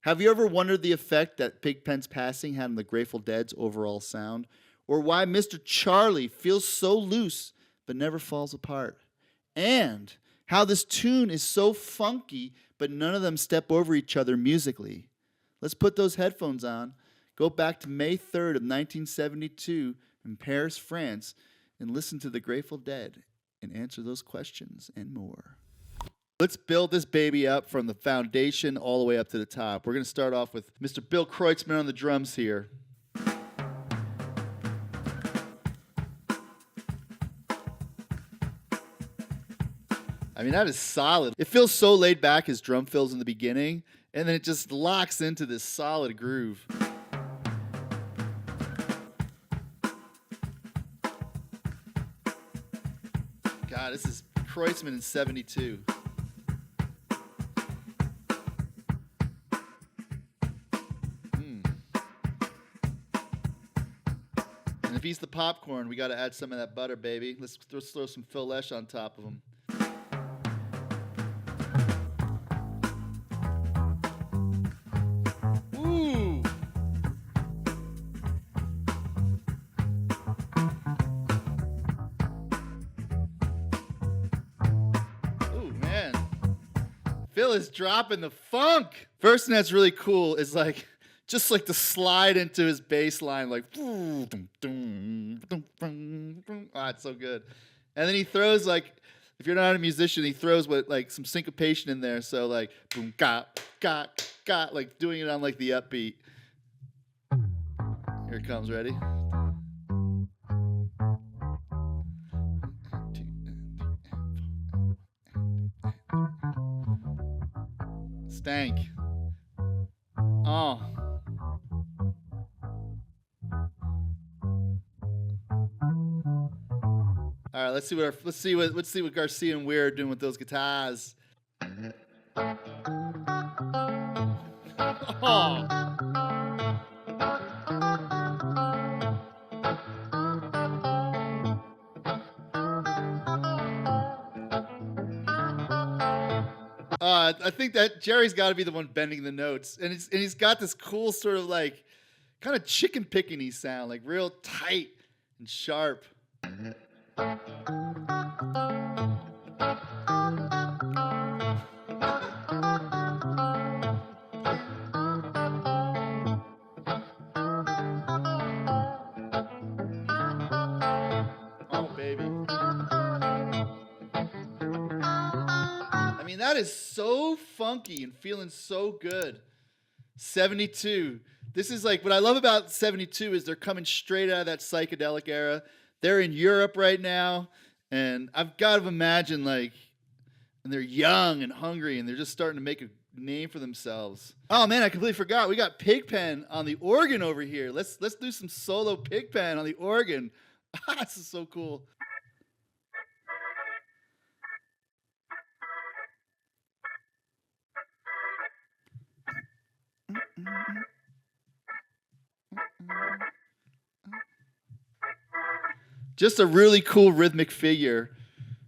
Have you ever wondered the effect that Pigpen's passing had on the Grateful Dead's overall sound? Or why Mr. Charlie feels so loose but never falls apart? And how this tune is so funky but none of them step over each other musically? Let's put those headphones on, go back to May 3rd of 1972 in Paris, France, and listen to the Grateful Dead and answer those questions and more. Let's build this baby up from the foundation all the way up to the top. We're going to start off with Mr. Bill Kreutzmann on the drums here. I mean, that is solid. It feels so laid back, his drum fills in the beginning, and then it just locks into this solid groove. God, this is Kreutzmann in 72. And if he's the popcorn, we got to add some of that butter, baby. Let's throw some Phil Lesh on top of him. Ooh. Ooh, man. Phil is dropping the funk. First thing that's really cool is like just like the slide into his bass line, like, oh, it's so good. And then he throws, like, if you're not a musician, he throws like some syncopation in there. So like, boom, got, like doing it on like the upbeat. Here it comes, ready? Stank. Oh. All right, let's see what Garcia and Weir are doing with those guitars. Oh. I think that Jerry's got to be the one bending the notes, and he's got this cool sort of like kind of chicken picking-y sound, like real tight and sharp. Oh, baby. I mean, that is so funky and feeling so good. 72. This is like, what I love about 72 is they're coming straight out of that psychedelic era. They're in Europe right now, and I've got to imagine, like, and they're young and hungry, and they're just starting to make a name for themselves. Oh man, I completely forgot. We got Pigpen on the organ over here. Let's do some solo Pigpen on the organ. This is so cool. Just a really cool rhythmic figure.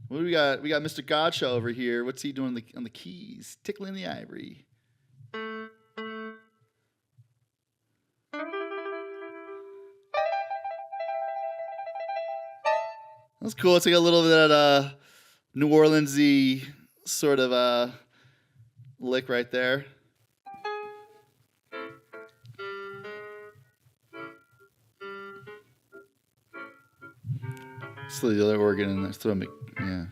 What do we got? We got Mr. Godshaw over here. What's he doing on the keys? Tickling the ivory. That's cool. It's like a little bit of that New Orleans-y sort of lick right there. Throw the other organ in there. Throw them, yeah.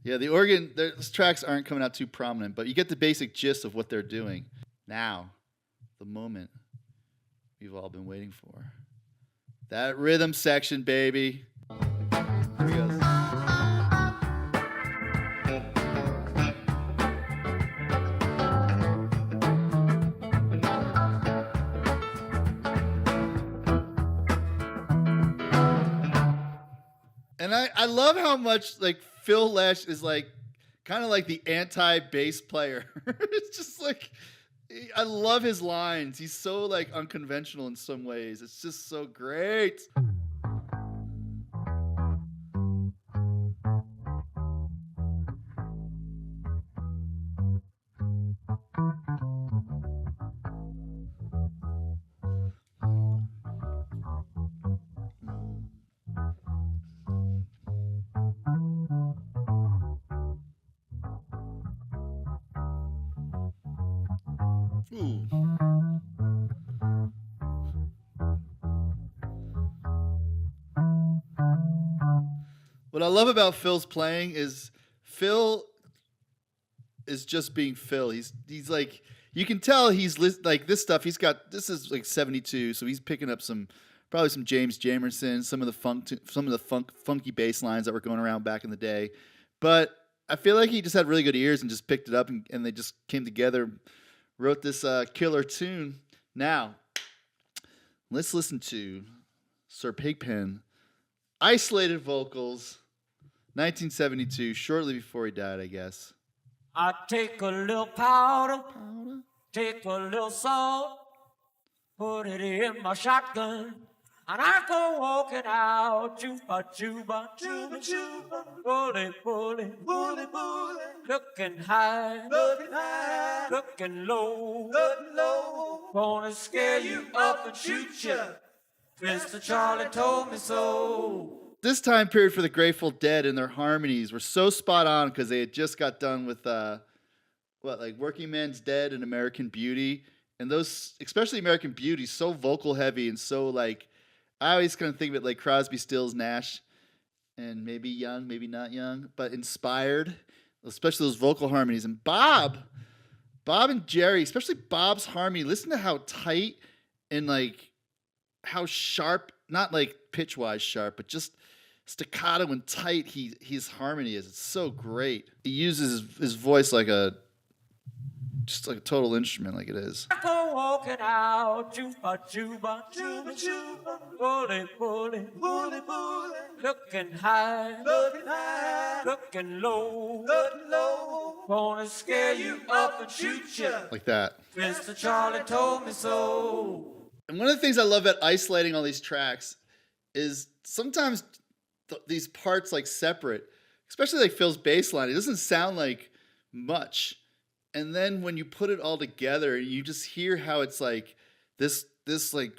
Yeah, the organ, those tracks aren't coming out too prominent, but you get the basic gist of what they're doing. Now, the moment we've all been waiting for. That rhythm section, baby. Here he goes. And I love how much like Phil Lesh is like kind of like the anti-bass player. It's just like, I love his lines. He's so like unconventional in some ways. It's just so great. Ooh. What I love about Phil's playing is Phil is just being Phil. He's like, you can tell like this stuff. This is like 72, so he's picking up probably some James Jamerson, some of the funky bass lines that were going around back in the day. But I feel like he just had really good ears and just picked it up, and they just came together, wrote this killer tune. Now, let's listen to Sir Pigpen, isolated vocals, 1972, shortly before he died, I guess. I take a little powder, take a little salt, put it in my shotgun, and I go walking out, chuba, chuba, chuba, chuba, bully, bully, bully, bully, looking high, looking low, gonna scare you up and shoot you. Mr. Charlie told me so. This time period for the Grateful Dead and their harmonies were so spot on because they had just got done with like Working Man's Dead and American Beauty, and those, especially American Beauty, so vocal heavy and so like, I always kind of think of it like Crosby, Stills, Nash, and maybe Young, maybe not Young, but inspired, especially those vocal harmonies. And Bob and Jerry, especially Bob's harmony. Listen to how tight and like how sharp, not like pitch wise sharp, but just staccato and tight his harmony is. It's so great. He uses his voice like just like a total instrument, like it is. Walking out, chuba, chuba, chuba, chuba, bully, bully, bully, bully, looking high, looking low, gonna scare you up and shoot you. Like that. Mr. Charlie told me so. And one of the things I love about isolating all these tracks is sometimes these parts like separate, especially like Phil's bass line. It doesn't sound like much. And then when you put it all together, you just hear how it's like this like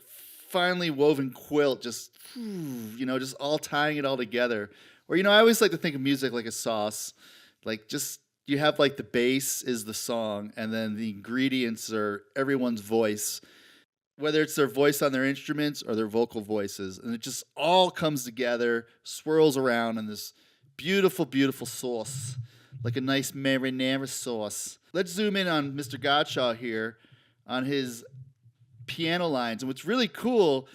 finely woven quilt, just just all tying it all together. Or I always like to think of music like a sauce, like just you have like the bass is the song, and then the ingredients are everyone's voice, whether it's their voice on their instruments or their vocal voices, and it just all comes together, swirls around in this beautiful, beautiful sauce, like a nice marinara sauce. Let's zoom in on Mr. Godshaw here on his piano lines. And what's really cool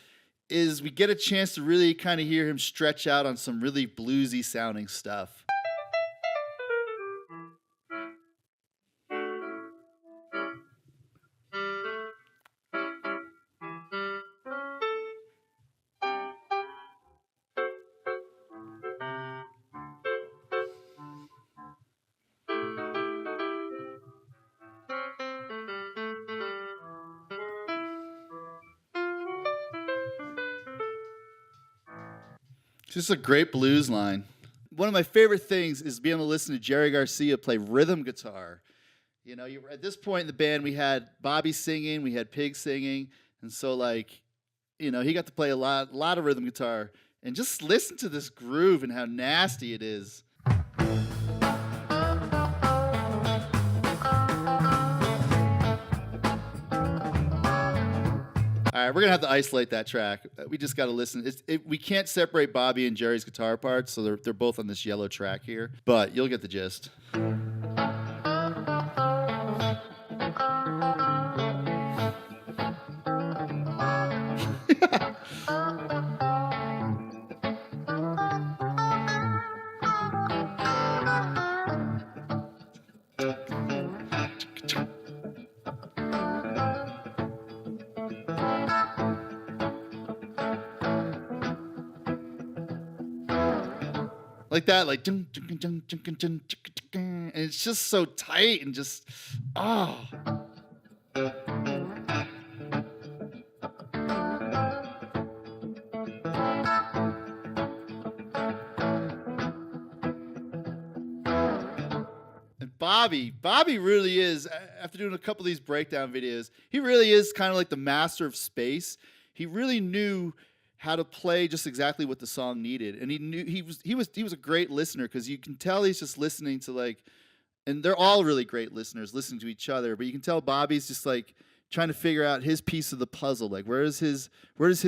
is we get a chance to really kind of hear him stretch out on some really bluesy sounding stuff. It's just a great blues line. One of my favorite things is being able to listen to Jerry Garcia play rhythm guitar. At this point in the band, we had Bobby singing, we had Pig singing, and so he got to play a lot of rhythm guitar. And just listen to this groove and how nasty it is. All right, we're gonna have to isolate that track. We just got to listen. We can't separate Bobby and Jerry's guitar parts, so they're both on this yellow track here. But you'll get the gist. Like that, like and it's just so tight and just And Bobby really is, after doing a couple of these breakdown videos, he really is kind of like the master of space. He really knew how to play just exactly what the song needed, and he was a great listener because you can tell he's just listening to like and they're all really great listeners, listening to each other. But you can tell Bobby's just like trying to figure out his piece of the puzzle. Like where does his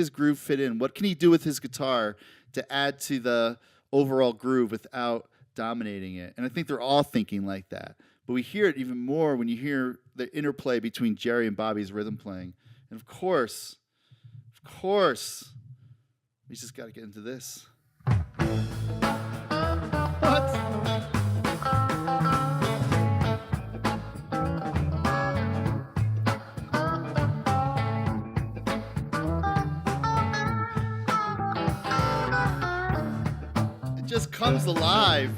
groove fit in? What can he do with his guitar to add to the overall groove without dominating it? And I think they're all thinking like that. But we hear it even more when you hear the interplay between Jerry and Bobby's rhythm playing. And of course, we just got to get into this. What? It just comes alive.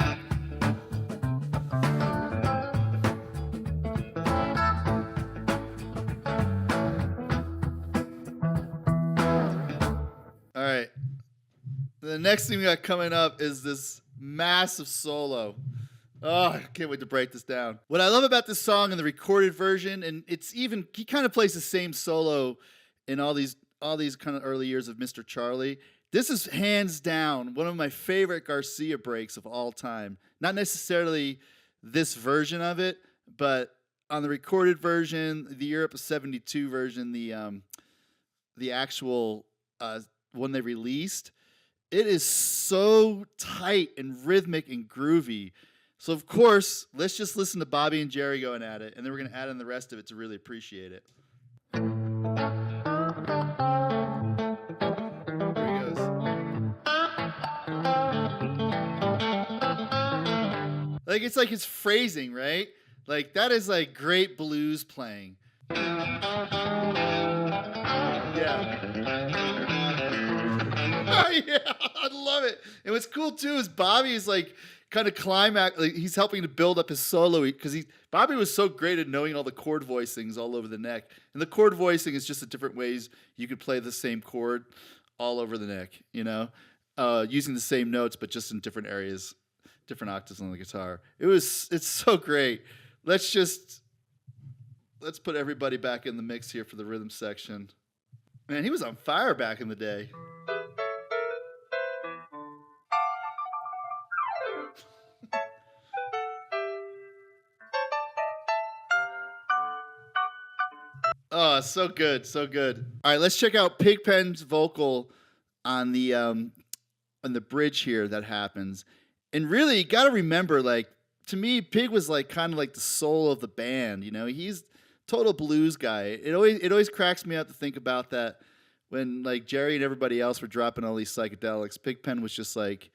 All right. The next thing we got coming up is this massive solo. Oh, I can't wait to break this down. What I love about this song in the recorded version, and it's even, he kind of plays the same solo in all these kind of early years of Mr. Charlie. This is hands down one of my favorite Garcia breaks of all time. Not necessarily this version of it, but on the recorded version, the Europe of '72 version, the actual one they released, it is so tight and rhythmic and groovy. So, of course, let's just listen to Bobby and Jerry going at it, and then we're going to add in the rest of it to really appreciate it. Here he goes. Like, it's like his phrasing, right? Like, that is like great blues playing. Yeah. Yeah, I love it. And what's cool too is Bobby is like kind of climax. Like he's helping to build up his solo because Bobby was so great at knowing all the chord voicings all over the neck. And the chord voicing is just the different ways you could play the same chord all over the neck. You know, using the same notes but just in different areas, different octaves on the guitar. It's so great. Let's put everybody back in the mix here for the rhythm section. Man, he was on fire back in the day. Oh, so good, so good. All right, let's check out Pigpen's vocal on the bridge here that happens. And really, you got to remember, like, to me, Pig was like kind of like the soul of the band. You know, he's total blues guy. It always cracks me up to think about that when like Jerry and everybody else were dropping all these psychedelics. Pigpen was just like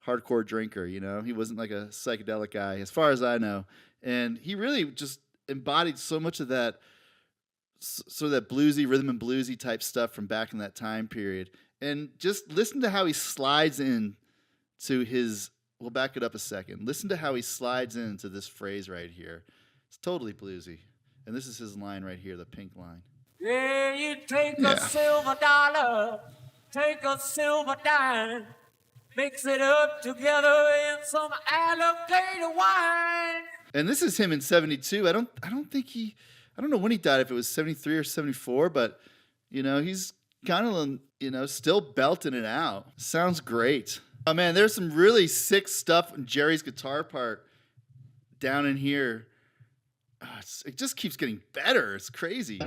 hardcore drinker. You know, he wasn't like a psychedelic guy, as far as I know. And he really just embodied so much of that. Sort of that bluesy, rhythm and bluesy type stuff from back in that time period. And just listen to how he slides in to his, we'll back it up a second. Listen to how he slides into this phrase right here. It's totally bluesy. And this is his line right here, the pink line. Yeah, you take a silver dollar, take a silver dime, mix it up together in some alligator wine. And this is him in '72. I don't know when he died, if it was 73 or 74, but, you know, he's kind of, you know, still belting it out. Sounds great. Oh, man, there's some really sick stuff in Jerry's guitar part down in here. Oh, it just keeps getting better. It's crazy.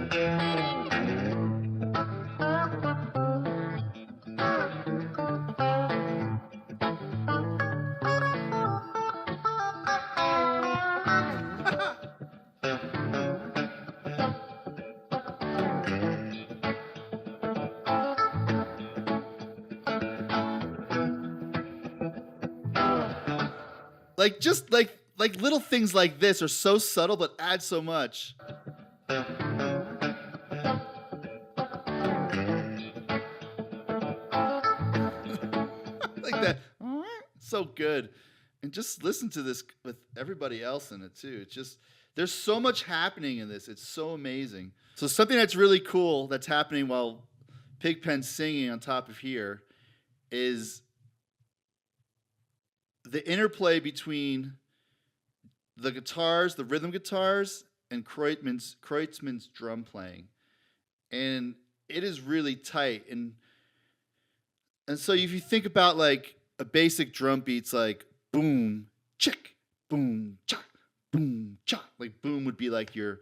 Like just like little things like this are so subtle but add so much. Like that. So good. And just listen to this with everybody else in it too. It's just there's so much happening in this. It's so amazing. So something that's really cool that's happening while Pigpen's singing on top of here is the interplay between the guitars, the rhythm guitars, and Kreutzmann's drum playing. And it is really tight. And so if you think about like a basic drum beat's like boom, chick, boom, cha, boom, cha. Like boom would be like your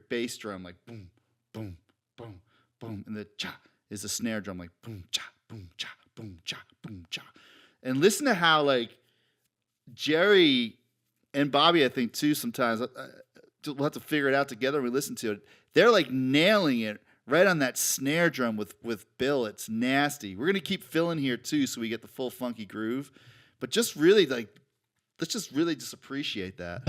bass drum, like boom, boom, boom, boom. And the cha is the snare drum, like boom, cha, boom, cha, boom, cha, boom, cha. And listen to how like Jerry and Bobby, I think too, sometimes we'll have to figure it out together when we listen to it. They're like nailing it right on that snare drum with Bill. It's nasty. We're gonna keep filling here too, so we get the full funky groove. But just really like, let's just really just appreciate that.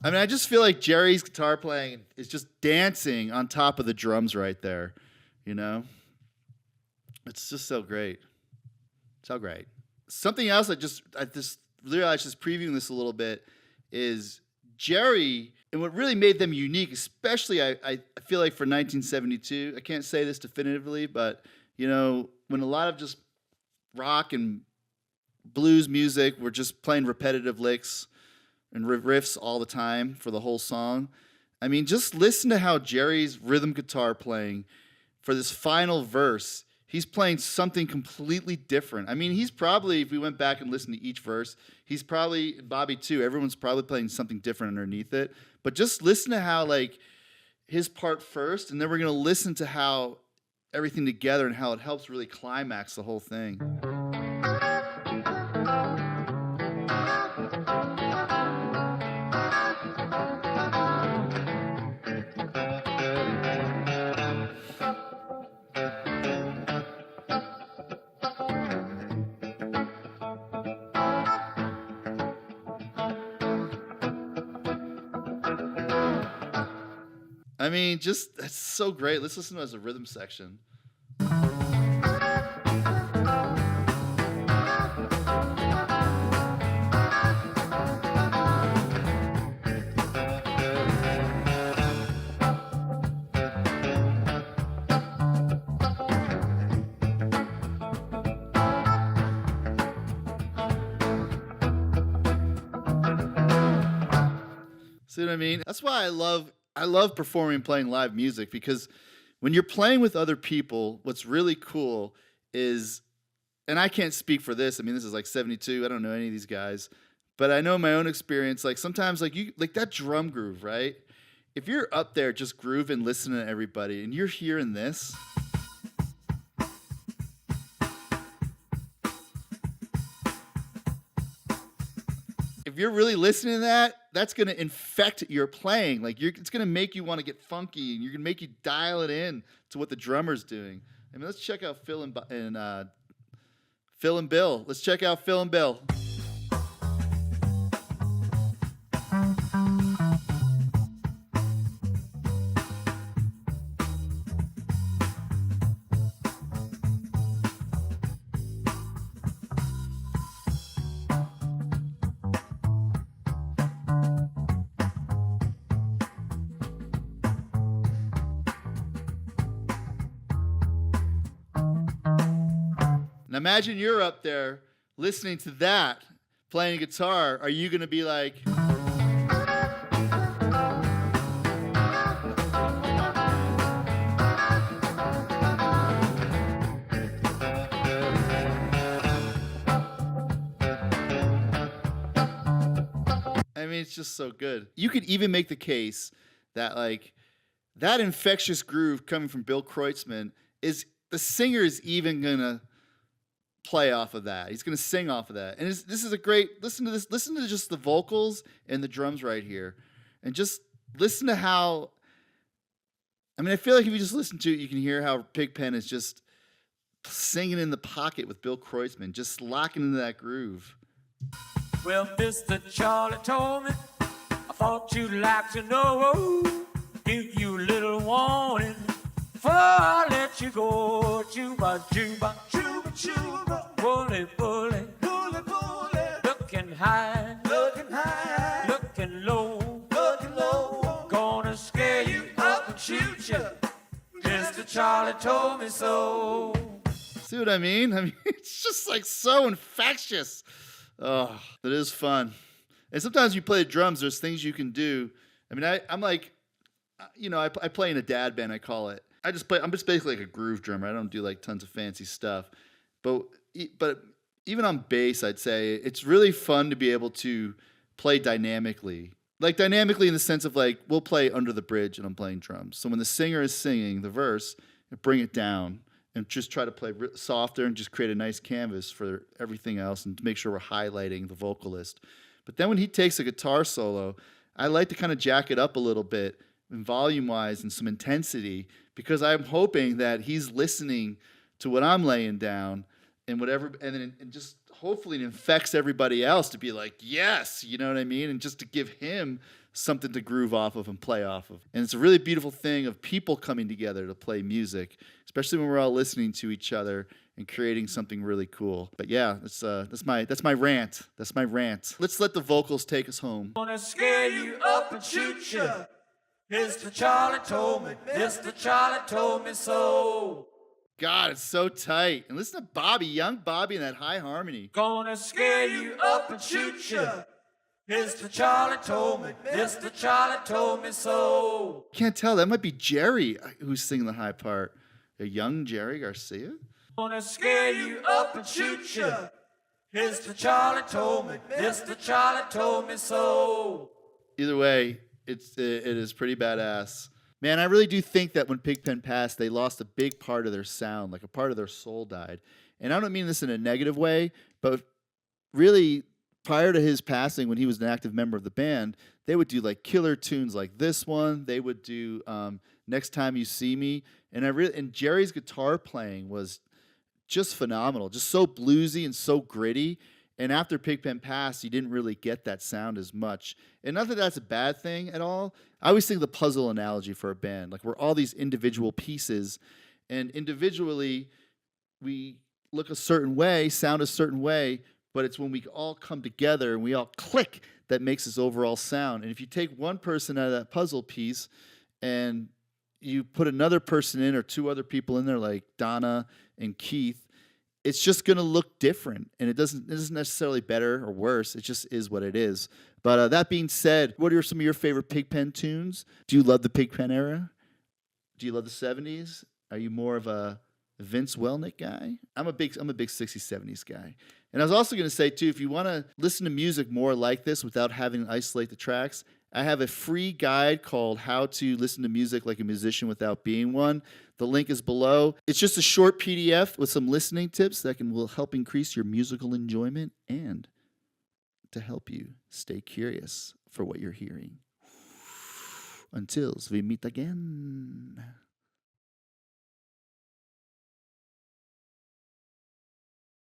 I mean, I just feel like Jerry's guitar playing is just dancing on top of the drums right there, you know? It's just so great. So great. Something else I just realized just previewing this a little bit is Jerry, and what really made them unique, especially I feel like for 1972, I can't say this definitively, but, you know, when a lot of just rock and blues music were just playing repetitive licks and riffs all the time for the whole song. I mean, just listen to how Jerry's rhythm guitar playing for this final verse, he's playing something completely different. I mean, he's probably, if we went back and listened to each verse, he's probably, Bobby too, everyone's probably playing something different underneath it. But just listen to how like his part first, and then we're going to listen to how everything together and how it helps really climax the whole thing. I mean, just, that's so great. Let's listen to it as a rhythm section. See what I mean? That's why I love performing and playing live music, because when you're playing with other people, what's really cool is, and I can't speak for this, I mean, this is like 72, I don't know any of these guys, but I know my own experience, like sometimes like you, like that drum groove, right? If you're up there just grooving, listening to everybody, and you're hearing this, if you're really listening to that, that's going to infect your playing. Like it's going to make you want to get funky, and you're going to make you dial it in to what the drummer's doing. I mean, let's check out Phil and Bill. Let's check out Phil and Bill. Now imagine you're up there listening to that, playing guitar. Are you going to be like... I mean, it's just so good. You could even make the case that like that infectious groove coming from Bill Kreutzmann is, the singer is even going to play off of that. He's going to sing off of that. And this is a great, listen to this, listen to just the vocals and the drums right here. And just listen to how, I mean, I feel like if you just listen to it, you can hear how Pigpen is just singing in the pocket with Bill Kreutzmann, just locking into that groove. Well, Mr. Charlie told me, I thought you'd like to know, give you a little warning before I let you go. Chuba, chuba, chuba, chuba, bully, bully, bully, bully, looking high, looking high, looking low, gonna scare you up and shoot you, Mr. Charlie told me so. See what I mean? I mean, it's just like so infectious. Oh, it is fun. And sometimes you play the drums, there's things you can do. I mean, I'm like, I play in a dad band, I call it. I'm just basically like a groove drummer. I don't do like tons of fancy stuff. But even on bass, I'd say it's really fun to be able to play dynamically. Like dynamically in the sense of like, we'll play Under the Bridge and I'm playing drums. So when the singer is singing the verse, bring it down and just try to play softer and just create a nice canvas for everything else and to make sure we're highlighting the vocalist. But then when he takes a guitar solo, I like to kind of jack it up a little bit and volume-wise and some intensity because I'm hoping that he's listening to what I'm laying down and whatever, and just hopefully it infects everybody else to be like, yes, you know what I mean? And just to give him something to groove off of and play off of. And it's a really beautiful thing of people coming together to play music, especially when we're all listening to each other and creating something really cool. But yeah, that's my rant. That's my rant. Let's let the vocals take us home. Wanna scare you up and shoot you. Mr. Charlie told me, Mr. Charlie told me so. God, it's so tight. And listen to Bobby, young Bobby in that high harmony. Gonna scare you up and shoot you. Mr. Charlie told me, Mr. Charlie told me so. Can't tell, that might be Jerry who's singing the high part. A young Jerry Garcia? Gonna scare you up and shoot you. Mr. Charlie told me, Mr. Charlie told me so. Either way, it is pretty badass. Man, I really do think that when Pigpen passed, they lost a big part of their sound, like a part of their soul died. And I don't mean this in a negative way, but really, prior to his passing, when he was an active member of the band, they would do like killer tunes like this one. They would do Next Time You See Me. And Jerry's guitar playing was just phenomenal, just so bluesy and so gritty. And after Pigpen passed, you didn't really get that sound as much. And not that that's a bad thing at all. I always think of the puzzle analogy for a band. Like we're all these individual pieces, and individually we look a certain way, sound a certain way, but it's when we all come together and we all click that makes this overall sound. And if you take one person out of that puzzle piece and you put another person in or two other people in there like Donna and Keith, it's just going to look different, and it isn't necessarily better or worse. It just is what it is. But that being said, what are some of your favorite Pigpen tunes? Do you love the Pigpen era? Do you love the 70s? Are you more of a Vince Welnick guy? I'm a big 60s, 70s guy. And I was also going to say, too, if you want to listen to music more like this without having to isolate the tracks, I have a free guide called How to Listen to Music Like a Musician Without Being One. The link is below. It's just a short PDF with some listening tips that will help increase your musical enjoyment and to help you stay curious for what you're hearing. Until we meet again.